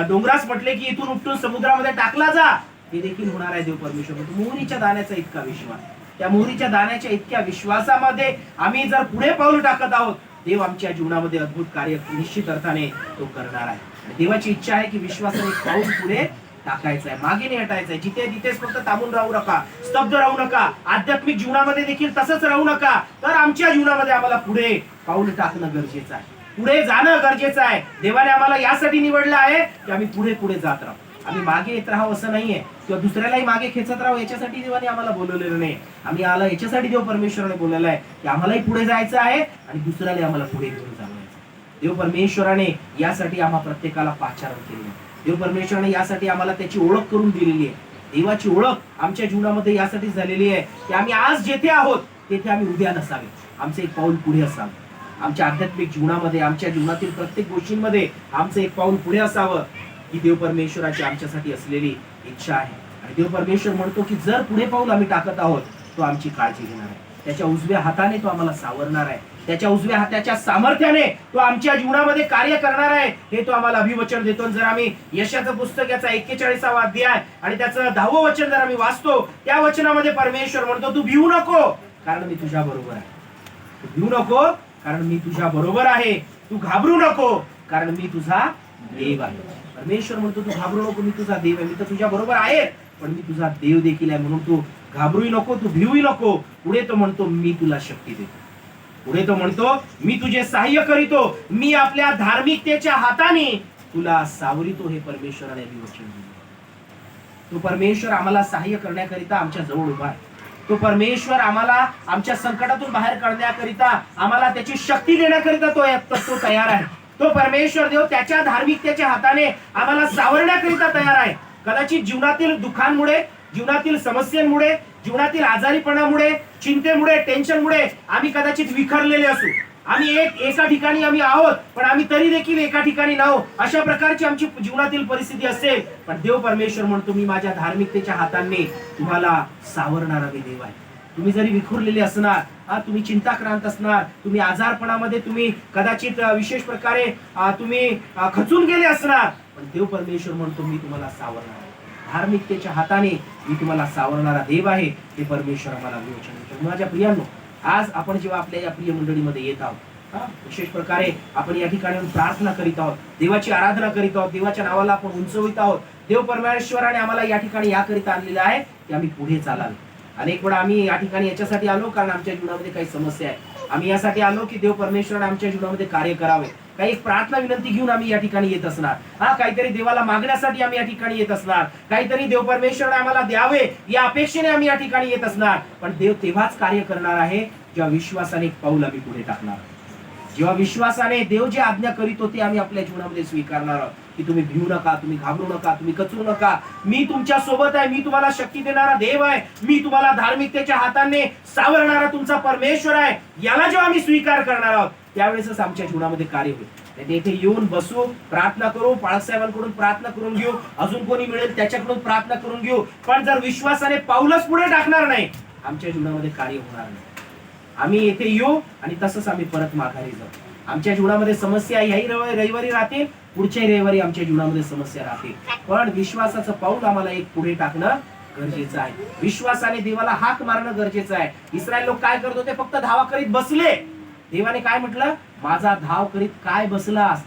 डोंगरास म्हटले की इथून उपटून समुद्रामध्ये टाकला जा, ते देखील होणार आहे. देव परमेश्वर म्हणतो मोहरीच्या दाण्याचा इतका विश्वास, त्या मोहरीच्या दाण्याच्या इतक्या विश्वासामध्ये आम्ही जर पुढे पाऊल टाकत आहोत, देव आमच्या जीवनामध्ये अद्भुत कार्य निश्चित अर्थाने तो करणार आहे. देवाची इच्छा आहे की विश्वासाने पाऊल पुढे टाकायचं आहे, मागे नाही हटायचं आहे. जिथे तिथेच फक्त थांबून राहू नका, स्तब्ध राहू नका. आध्यात्मिक जीवनामध्ये देखील तसंच राहू नका. तर आमच्या जीवनामध्ये आम्हाला पुढे पाऊल टाकणं गरजेचं आहे, पुढे जाणं गरजेचं आहे. देवाने आम्हाला यासाठी निवडलं आहे की आम्ही पुढे पुढे जात राहू. आम्ही मागे येत राहावं असं नाहीये, किंवा दुसऱ्यालाही मागे खेचत राहावं याच्यासाठी देवाने आम्हाला बोलवलेलं नाही. आम्ही आला याच्यासाठी देव परमेश्वराने बोललेलं आहे की आम्हालाही पुढे जायचं आहे आणि दुसऱ्यालाही आम्हाला पुढे घेऊन जायचं. देव परमेश्वराने यासाठी आम्हा प्रत्येकाला पाचारण केलेलं आहे. देव परमेश्वराने यासाठी आम्हाला त्याची ओळख करून दिलेली आहे. देवाची ओळख आमच्या जीवनामध्ये यासाठी झालेली आहे की आम्ही आज जेथे आहोत तेथे आम्ही उद्या नसावे, आमचं एक पाऊल पुढे असावं. आमच्या आध्यात्मिक जीवनामध्ये, आमच्या जीवनातील प्रत्येक गोष्टींमध्ये आमचं एक पाऊल पुढे असावं ही देव परमेश्वराची आमच्यासाठी असलेली इच्छा आहे. आणि देव परमेश्वर म्हणतो की जर पुढे पाऊल आम्ही टाकत आहोत तो आमची काळजी घेणार आहे. त्याच्या उजव्या हाताने तो आम्हाला सावरणार आहे. त्याच्या उजव्या हाताच्या सामर्थ्याने तो आमच्या जीवनामध्ये कार्य करणार आहे, हे तो आम्हाला अभिवचन देतो. जर आम्ही यशाचं पुस्तक याचा 41वा अध्याय आणि त्याचं 10वं वचन जर आम्ही वाचतो, त्या वचनामध्ये परमेश्वर म्हणतो तू भिवू नको कारण मी तुझ्या बरोबर आहे. तू भिवू नको कारण मी तुझ्या बरोबर आहे. तू घाबरू नको कारण मी तुझा देव आहे. परमेश्वर म्हणतो तू घाबरू नको, मी तुझा देव आहे, मी तर तुझ्या बरोबर आहे, पण मी तुझा देव देखील आहे, म्हणून तू घाबरूही नको, तू भिवही नको. पुढे तो म्हणतो मी तुला शक्ती देतो. पुढे तो म्हणतो मी तुझे सहाय्य करीतो, मी आपल्या धार्मिकतेच्या हाताने तुला सावरितो. हे परमेश्वराने वचन दिले. तो परमेश्वर आम्हाला सहाय्य करण्याकरिता आमच्या जवळ उभा आहे. तो परमेश्वर आम्हाला आमच्या संकटातून बाहेर काढण्याकरिता, आम्हाला त्याची शक्ती देण्याकरिता तो तयार आहे. तो परमेश्वर देव त्याच्या धार्मिकतेच्या हाताने आम्हाला सावरण्याकरिता तयार आहे. कदाचित जीवनातील दुःखांमुळे, जीवनातील समस्यांमुळे, जीवनातील आजारीपणामुळे, चिंतेमुळे, टेन्शनमुळे आम्ही कदाचित विखरलेले असू, आम्ही एका ठिकाणी आम्ही आहोत, पण आम्ही तरी देखील एका ठिकाणी नाहो, अशा प्रकारची आमची जीवनातील परिस्थिती असेल. पण देव परमेश्वर म्हणतो मी माझ्या धार्मिकतेच्या हाताने तुम्हाला सावरणारा मी देव आहे. तुम्ही जरी विखुरलेले असणार, तुम्ही चिंताक्रांत असणार, तुम्ही आजारपणामध्ये तुम्ही कदाचित विशेष प्रकारे तुम्ही खचून गेले असणार, पण देव परमेश्वर म्हणतो मी तुम्हाला सावरणार आहे. धार्मिकतेच्या हाताने मी तुम्हाला सावरणारा देव आहे. हे परमेश्वर आम्हाला वचन. माझ्या प्रियांनो, आज आपण जेव्हा आपल्या या प्रिय मंडळीमध्ये येत आहोत, विशेष प्रकारे आपण या ठिकाणी प्रार्थना करीत आहोत, देवाची आराधना करीत आहोत, देवाच्या नावाला आपण उंचवित आहोत. देव परमेश्वराने आम्हाला या ठिकाणी याकरिता आणलेलं आहे की आम्ही पुढे चालाल. अनेक वेळा आम्ही या ठिकाणी याच्यासाठी आलो कारण आमच्या जीवनामध्ये काही समस्या आहे. आम्ही यासाठी आलो की देव परमेश्वराने आमच्या जीवनामध्ये कार्य करावे. काही एक प्रार्थना विनंती घेऊन आम्ही या ठिकाणी येत असणार. काहीतरी देवाला मागण्यासाठी आम्ही या ठिकाणी येत असणार. काहीतरी देव परमेश्वराने आम्हाला द्यावे या अपेक्षेने आम्ही या ठिकाणी येत असणार. पण देव तेव्हाच कार्य करणार आहे जेव्हा विश्वासाने एक पाऊल आम्ही पुढे टाकणार. जेव्हा विश्वासाने देव जे आज्ञा करीत होते आम्ही आपल्या जीवनामध्ये स्वीकारणार आहोत की तुम्ही भिवू नका, तुम्ही घाबरू नका, तुम्ही कचरू नका, मी तुमच्या सोबत आहे, मी तुम्हाला शक्ती देणारा देव आहे, मी तुम्हाला धार्मिकतेच्या हाताने सावरणारा तुमचा परमेश्वर आहे. याला जेव्हा आम्ही स्वीकार करणार आहोत त्यावेळेसच आमच्या जीवनामध्ये कार्य होईल. येथे येऊन बसू, प्रार्थना करू, बाळासाहेबांकडून प्रार्थना करून घेऊ, अजून कोणी मिळेल त्याच्याकडून प्रार्थना करून घेऊ, पण जर विश्वासाने पाऊलच पुढे टाकणार नाही आमच्या जीवनामध्ये कार्य होणार नाही. आम्ही येथे येऊ आणि तसंच आम्ही परत माघारी जाऊ. आमच्या जीवनामध्ये समस्या याही रविवारी राहतील, पुढच्या रविवारी आमच्या जीवनामध्ये समस्या राहतील, पण विश्वासाचं पाऊल आम्हाला एक पुढे टाकणं गरजेचं आहे. विश्वासाने देवाला हाक मारणं गरजेचं आहे. इस्रायल लोक काय करत होते? फक्त धावा करीत बसले. देवाने काय म्हटलं? माझा धाव करीत काय बसलास?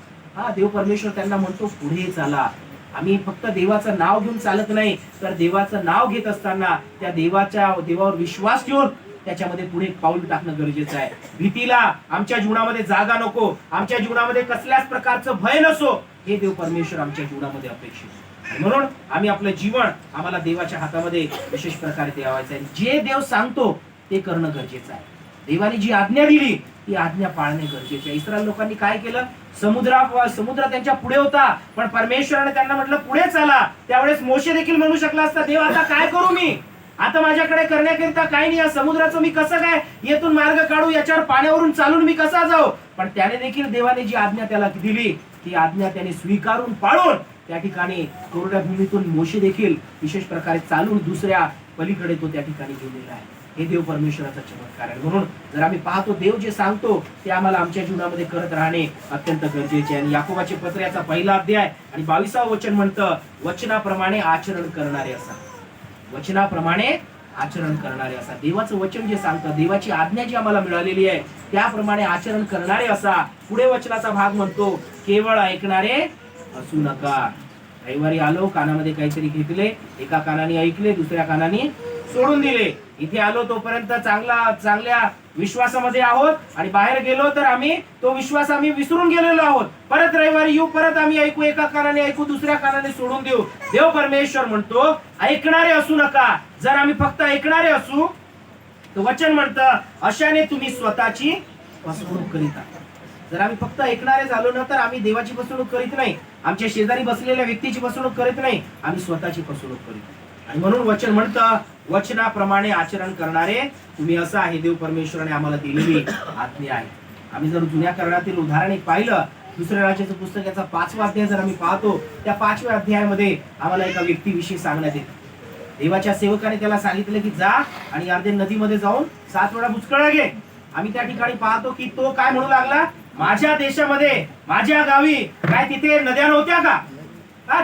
देव परमेश्वर त्यांना म्हणतो पुढे चाला. आम्ही फक्त देवाचं नाव घेऊन चालत नाही, तर देवाचं नाव घेत असताना त्या देवावर विश्वास ठेवून त्याच्यामध्ये पुढे पाऊल टाकणं गरजेचं आहे. भीतीला आमच्या जीवनामध्ये जागा नको, आमच्या जीवनामध्ये कसल्याच प्रकारचं भय नसो, हे देव परमेश्वर आमच्या जीवनामध्ये अपेक्षित. म्हणून आम्ही आपलं जीवन आम्हाला देवाच्या हातामध्ये विशेष प्रकारे द्यावायचं आहे. जे देव सांगतो ते करणं गरजेचं आहे. देवाने जी आज्ञा दिली ती आज्ञा पाळणे गरजेचे आहे. इस्रायल लोकांनी काय केलं? समुद्र त्यांच्या पुढे होता, पण परमेश्वराने त्यांना म्हटलं पुढे चाला. त्यावेळेस मोशे देखील म्हणू शकला असता, देव आता काय करू मी? आता माझ्याकडे करण्याकरिता काही नाही, या समुद्राचं मी कसं काय येथून मार्ग काढू, याच्यावर पाण्यावरून चालून मी कसा जाऊ? पण त्याने देखील देवाने जी आज्ञा त्याला दिली ती आज्ञा त्याने स्वीकारून पाळून त्या ठिकाणी कोरड्या भूमीतून मोशे देखील विशेष प्रकारे चालून दुसऱ्या पलीकडे तो त्या ठिकाणी गेलेला आहे. हे देव परमेश्वराचा चमत्कार आहे. म्हणून जर आम्ही पाहतो देव जे सांगतो ते आम्हाला आमच्या जीवनामध्ये करत राहणे अत्यंत गरजेचे आहे. आणि याकोबाचे पत्र याचा पहिला अध्याय आणि 22वा वचन म्हणतं, वचनाप्रमाणे आचरण करणारे असा. वचनाप्रमाणे आचरण करणारे असा. देवाचं वचन जे सांगतं, देवाची आज्ञा जी आम्हाला मिळालेली आहे त्याप्रमाणे आचरण करणारे असा. पुढे वचनाचा भाग म्हणतो, केवळ ऐकणारे असू नका. रविवारी आलो, कानामध्ये काहीतरी घेतले, एका कानाने ऐकले, दुसऱ्या कानाने सोडून दिले. इथे आलो तोपर्यंत चांगल्या विश्वासामध्ये आहोत आणि बाहेर गेलो तर आम्ही तो विश्वास विसरून गेलेलो आहोत. परत रविवारी येऊ, परत आम्ही ऐकू, एका कानाने ऐकू, दुसऱ्या कानाने सोडून देऊ. देव परमेश्वर म्हणतो ऐकणारे असू नका. जर आम्ही फक्त ऐकणारे असू तर वचन म्हणतं अशाने तुम्ही स्वतःची फसवणूक करीत आहात. जर आम्ही फक्त ऐकणारे झालो ना तर आम्ही देवाची फसवणूक करीत नाही, आमच्या शेजारी बसलेल्या व्यक्तीची फसवणूक करीत नाही, आम्ही स्वतःची फसवणूक करीत. आणि म्हणून वचन म्हणतं वचनाप्रमाणे आचरण करणारे तुम्ही असं आहे. देव परमेश्वराने आम्हाला दिलेली आज्ञा आहे. आम्ही जर जुन्या करण्यातील उदाहरण एक पाहिलं, दुसऱ्या राज्याचं पुस्तक याचा 5वा अध्याय जर आम्ही पाहतो, त्या 5व्या अध्यायामध्ये आम्हाला एका व्यक्तीविषयी सांगण्यात येते. देवाच्या सेवकाने त्याला सांगितलं की जा आणि यार्देन नदीमध्ये जाऊन 7 वेळा बुचकळा घे. आम्ही त्या ठिकाणी पाहतो की तो काय म्हणू लागला, माझ्या देशामध्ये, माझ्या गावी काय तिथे नद्या नव्हत्या का?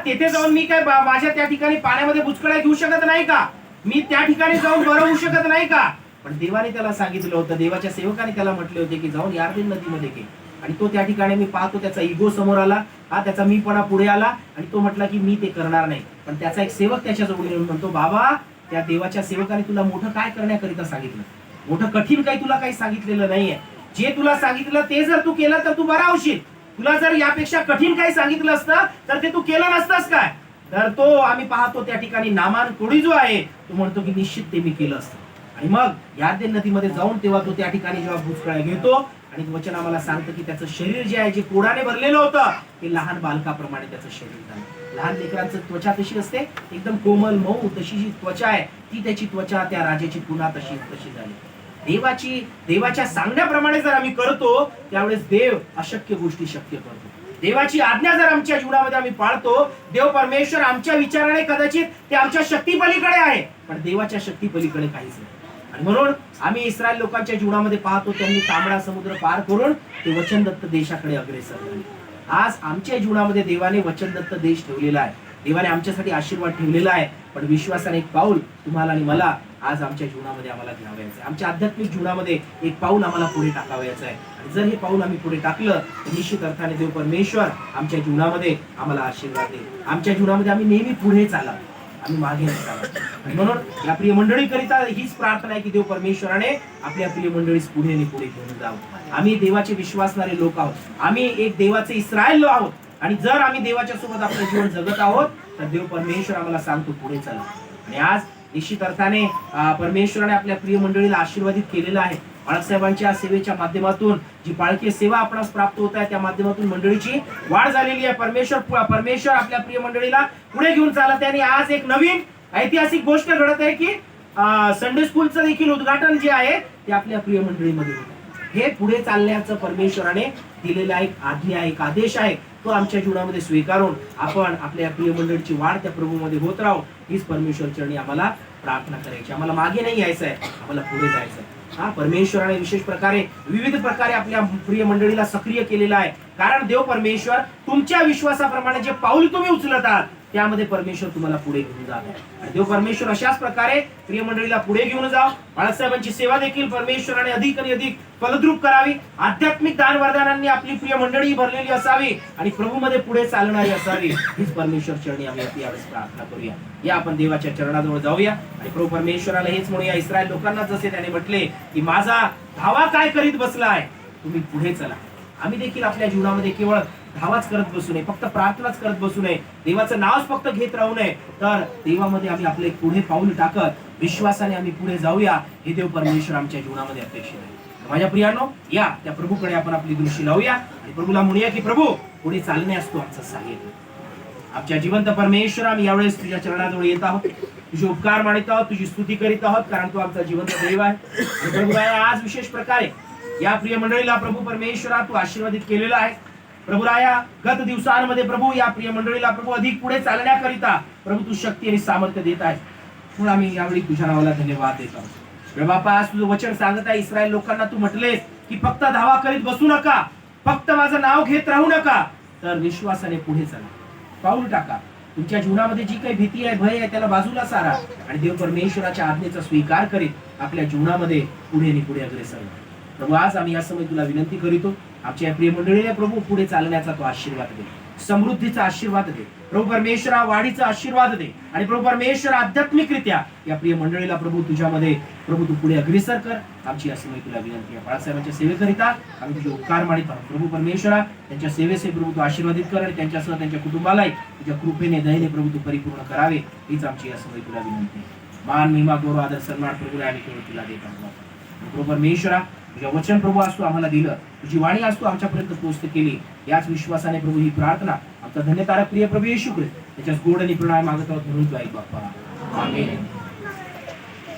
तेथे जाऊन मी काय माझ्या त्या ठिकाणी पाण्यामध्ये बुचकळा घेऊ शकत नाही का? मी त्या ठिकाणी जाऊन बरं होऊ शकत नाही का? पण देवाने त्याला सांगितलं होतं, देवाच्या सेवकाने त्याला म्हटले होते की जाऊन यार्देन नदीमध्ये घे. आणि तो त्या ठिकाणी मी पाहतो त्याचा इगो समोर आला, हा त्याचा मीपणा पुढे आला आणि तो म्हटला की मी ते करणार नाही. पण त्याचा एक सेवक त्याच्याजवळ येऊन म्हणतो, बाबा त्या देवाच्या सेवकाने तुला मोठं काय करण्याकरिता सांगितलं? मोठं कठीण काही तुला काही सांगितलेलं नाहीये. जे तुला सांगितलं ते जर तू केलं तर तू बरा होशील. तुला जर यापेक्षा कठीण काही सांगितलं असतं तर ते तू केलं नसतंस काय? तर तो आम्ही पाहतो त्या ठिकाणी नामान कोडी जो आहे तो म्हणतो की निश्चित ते मी केलं असतं. आणि मग यार्देन नदीमध्ये जाऊन तेव्हा तो त्या ठिकाणी जेव्हा भूतकाळ घेतो आणि वचन आम्हाला सांगतं की त्याचं शरीर जे आहे जे कोडाने भरलेलं होतं ते लहान बालकाप्रमाणे त्याचं शरीर झालं. लहान लेकरांचं त्वचा कशी असते, एकदम कोमल मऊ तशी जी त्वचा आहे ती त्याची त्वचा त्या राजाची पुन्हा तशी झाली. देवाच्या सांगण्याप्रमाणे जर आम्ही करतो त्यावेळेस देव अशक्य गोष्टी शक्य करतो. देवाची आज्ञा जर आमच्या जीवनामध्ये आम्ही पाळतो, देव परमेश्वर आमच्या विचाराने कदाचित ते आमच्या शक्ती पलीकडे आहे, पण देवाच्या शक्ती पलीकडे काहीच नाही. आणि म्हणून आम्ही इस्रायल लोकांच्या जीवनामध्ये पाहतो त्यांनी तांबडा समुद्र पार करून ते वचनदत्त देशाकडे अग्रेसर झाले. आज आमच्या जीवनामध्ये देवाने वचनदत्त देश ठेवलेला आहे, देवाने आमच्यासाठी आशीर्वाद ठेवलेला आहे. पण विश्वासाने एक पाऊल तुम्हाला आणि मला आज आमच्या जीवनामध्ये आम्हाला घ्यावयाचं आहे. आमच्या आध्यात्मिक जीवनामध्ये एक पाऊल आम्हाला पुढे टाकावयाचं आहे. आणि जर हे पाऊल आम्ही पुढे टाकलं तर निश्चित अर्थाने देव परमेश्वर आमच्या जीवनामध्ये आम्हाला आशीर्वाद देईल. आमच्या जीवनामध्ये आम्ही नेहमी पुढे चालावं, आम्ही मागे न चालावं. आणि म्हणून या प्रिय मंडळीकरिता हीच प्रार्थना आहे की देव परमेश्वराने आपल्या प्रिय मंडळीस पुढे आणि पुढे घेऊन जावं. आम्ही देवाचे विश्वासणारे लोक आहोत, आम्ही एक देवाचे इस्रायल आहोत. आणि जर आम्ही देवाच्या सोबत आपलं जीवन जगत आहोत तर देव परमेश्वर आम्हाला सांगतो पुढे चला. आणि आज निश्चित अर्थाने परमेश्वराने आपल्या प्रिय मंडळीला आशीर्वादित केलेलं आहे. बाळासाहेबांच्या सेवेच्या माध्यमातून जी पाळकीय सेवा आपणास प्राप्त होत आहे त्या माध्यमातून मंडळीची वाढ झालेली आहे. परमेश्वर आपल्या प्रिय मंडळीला पुढे घेऊन चालत आहे. आणि आज एक नवीन ऐतिहासिक गोष्ट घडत आहे की संडे स्कूलचं देखील उद्घाटन जे आहे ते आपल्या प्रिय मंडळीमध्ये होत आहे. हे पुढे चालण्याचं परमेश्वराने दिलेला एक आज्ञा, एक आदेश आहे. तो आमच्या जीवनामध्ये स्वीकारून आपण आपल्या प्रिय मंडळीची वाढ त्या प्रभूमध्ये होत राहू हीच परमेश्वर चरणी आम्हाला प्रार्थना करायची. आम्हाला मागे नाही यायचं आहे, आम्हाला पुढे जायचं आहे. हा परमेश्वराने विशेष प्रकारे विविध प्रकारे आपल्या प्रिय मंडळीला सक्रिय केलेला आहे. कारण देव परमेश्वर तुमच्या विश्वासाप्रमाणे जे पाऊल तुम्ही उचलत आहात त्यामध्ये परमेश्वर तुम्हाला पुढे घेऊन जात आहे. आणि देव परमेश्वर अशाच प्रकारे प्रिय मंडळीला पुढे घेऊन जाव. बाळासाहेबांची सेवा देखील परमेश्वराने अधिक आणि अधिक फलद्रूप करावी. आध्यात्मिक दान वरदानांनी आपली प्रिय मंडळी भरलेली असावी आणि प्रभूमध्ये पुढे चालणारी असावी हीच परमेश्वर चरणी आम्ही यावेळेस प्रार्थना करूया. या आपण देवाच्या चरणाजवळ जाऊया आणि प्रभू परमेश्वराला हेच म्हणूया, इस्रायल लोकांना जसे त्याने म्हटले की माझा धावा काय करीत बसला आहे, तुम्ही पुढे चला. आम्ही देखील आपल्या जीवनामध्ये केवळ धावाच करत बसू नये, फक्त प्रार्थनाच करत बसू नये, देवाचं नावच फक्त घेत राहू नये, तर देवामध्ये आम्ही आपले पुढे पाऊल टाकत विश्वासाने आम्ही पुढे जाऊया हे देव परमेश्वर आमच्या जीवनामध्ये अपेक्षित आहे. माझ्या प्रियानो, या त्या प्रभूकडे आपण आपली दृष्टी लावूया आणि प्रभूला म्हणूया की प्रभू पुढे चालण्यास तू आमचं सहाय्य कर. आमच्या जिवंत परमेश्वर आम्ही यावेळेस तुझ्या चरणाजवळ येत आहोत, तुझे उपकार मानित आहोत, तुझी स्तुती करीत आहोत कारण तू आमचा जिवंत देव आहे. आणि प्रभू आज विशेष प्रकारे या प्रिय मंडळीला प्रभू परमेश्वरा तू आशीर्वादित केलेला आहे. प्रभू राया गत दिवसांमध्ये प्रभू या प्रिय मंडळीला प्रभू अधिक पुढे चालण्याकरिता प्रभू तू शक्ती आणि सामर्थ्य देत आहे. म्हणून आम्ही यावेळी तुझ्या नावाला धन्यवाद देत आहोत. बापा आज तुझं वचन सांगत आहे इस्रायल लोकांना तू म्हटलेस की फक्त धावा करीत बसू नका, फक्त माझं नाव घेत राहू नका, तर विश्वासाने पुढे चला, पाऊल टाका. तुमच्या जीवनामध्ये जी काही भीती आहे, भय आहे त्याला बाजूला सारा आणि देव परमेश्वराच्या आज्ञेचा स्वीकार करीत आपल्या जीवनामध्ये पुढे आणि पुढे अग्रेसर व्हा. प्रभू आज आम्ही या समय तुला विनंती करीतो, आमच्या प्रिय मंडळीला प्रभू पुढे चालण्याचा तो आशीर्वाद दे, समृद्धीचा आशीर्वाद दे प्रभू परमेश्वरा, वाढीचा आशीर्वाद दे. आणि प्रभू परमेश्वर आध्यात्मिकरित्या या प्रिय मंडळीला प्रभू तुझ्यामध्ये प्रभू तू पुढे अग्रेसर कर. आमची या समय तुला विनंती आहे. बाळासाहेबांच्या सेवेकरिता आम्ही तुझे उपकार मानित आहोत. प्रभू परमेश्वरा त्यांच्या सेवेचे प्रभू तू आशीर्वादित कर आणि त्यांच्यासह त्यांच्या कुटुंबालाही तुझ्या कृपेने दयेने प्रभू तू परिपूर्ण करावे हीच आमची या समय तुला विनंती आहे. मान महिमा गौरव आदर सन्मान प्रभू आम्ही केवळ तुला देत आहोत. प्रभू परमेश्वरा तुझ्या वचन प्रभू आज तू आम्हाला दिलं, तुझी वाणी आज तू आमच्यापर्यंत पोहोचत केली. याच विश्वासाने प्रभू ही प्रार्थना आमचा धन्यतारक प्रिय प्रभू येशू ख्रिस्त त्याच्याच गोड आणि प्रणाम मागत आहोत म्हणून तू ऐक बाप्पा. आमेन.